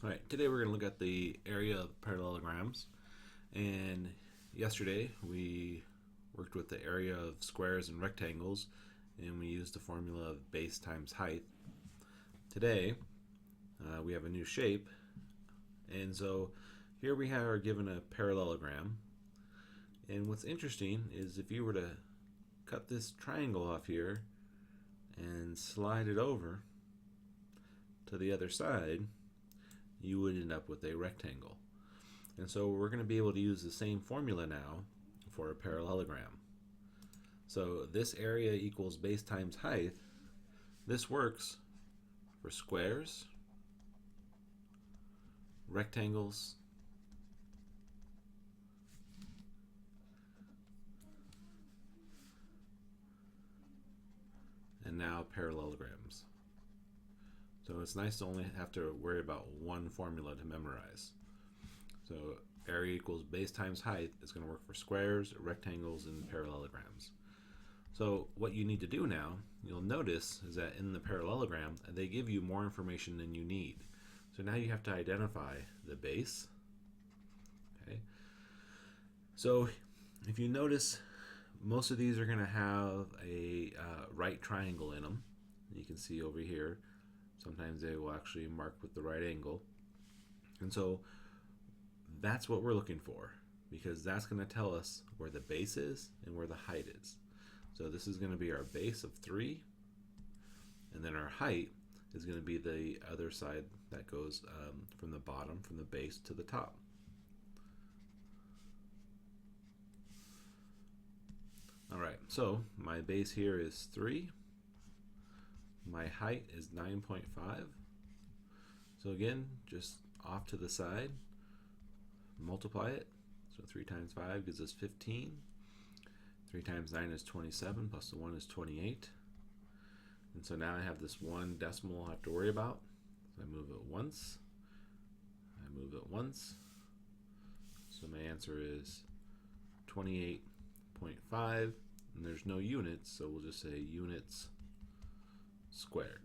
Alright, today we're going to look at the area of parallelograms. And yesterday we worked with the area of squares and rectangles, and we used the formula of base times height. Today we have a new shape, and so here we are given a parallelogram. And what's interesting is if you were to cut this triangle off here and slide it over to the other side, you would end up with a rectangle. And so we're going to be able to use the same formula now for a parallelogram. So this area equals base times height. This works for squares, rectangles, and now parallelograms. So it's nice to only have to worry about one formula to memorize. So area equals base times height is going to work for squares, rectangles, and parallelograms. So what you need to do now, you'll notice, is that in the parallelogram, they give you more information than you need. So now you have to identify the base. Okay. So if you notice, most of these are going to have a right triangle in them. You can see over here. Sometimes they will actually mark with the right angle. And so that's what we're looking for, because that's going to tell us where the base is and where the height is. So this is going to be our base of 3, and then our height is going to be the other side that goes from the bottom, from the base to the top. Alright, so my base here is 3. My height is 9.5. So again, just off to the side, multiply it. So 3 times 5 gives us 15. 3 times 9 is 27, plus the 1 is 28. And so now I have this one decimal I have to worry about. So I move it once. I move it once. So my answer is 28.5. And there's no units, so we'll just say units squared.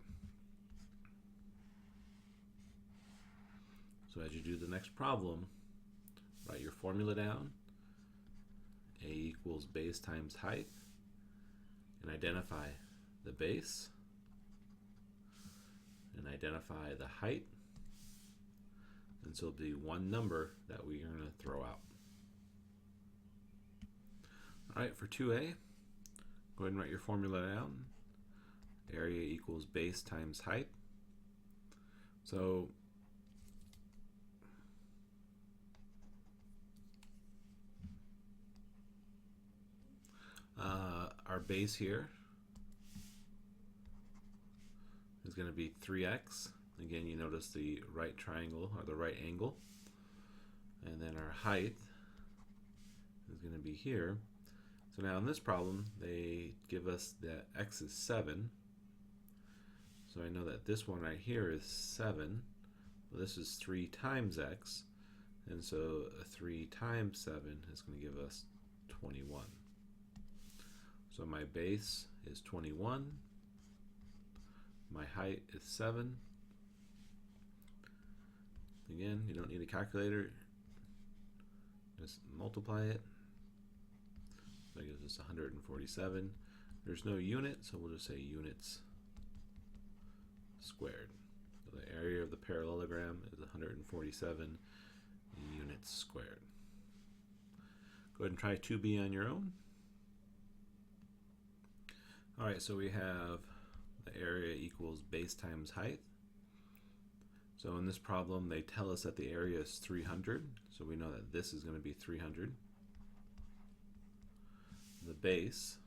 So as you do the next problem, write your formula down. A equals base times height, and identify the base, and identify the height, and so it'll be one number that we're going to throw out. Alright, for 2a, go ahead and write your formula down. Area equals base times height. So our base here is going to be 3x. Again, you notice the right triangle or the right angle. And then our height is going to be here. So now in this problem, they give us that x is 7. So I know that this one right here is 7. Well, this is 3 times x. And so 3 times 7 is going to give us 21. So my base is 21. My height is 7. Again, you don't need a calculator. Just multiply it. That gives us 147. There's no unit, so we'll just say units squared. So the area of the parallelogram is 147 units squared. Go ahead and try 2b on your own. Alright, so we have the area equals base times height. So in this problem, they tell us that the area is 300, so we know that this is going to be 300. The base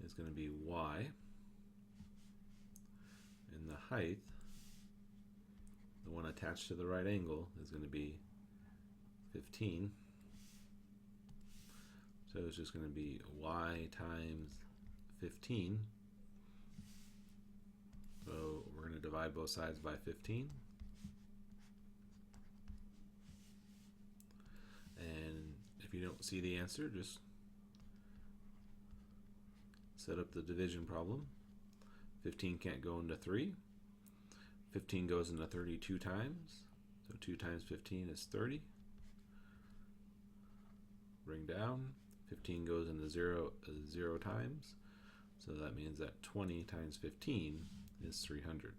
is going to be y, and the height, the one attached to the right angle, is going to be 15. So it's just going to be y times 15. So we're going to divide both sides by 15. And if you don't see the answer, just set up the division problem. 15 can't go into 3. 15 goes into 32 times. So 2 times 15 is 30. Bring down. 15 goes into 0 times. So that means that 20 times 15 is 300.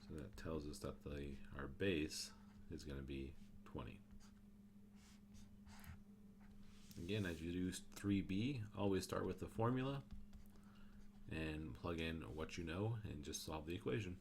So that tells us that our base is going to be 20. Again, as you do 3b, always start with the formula and plug in what you know and just solve the equation.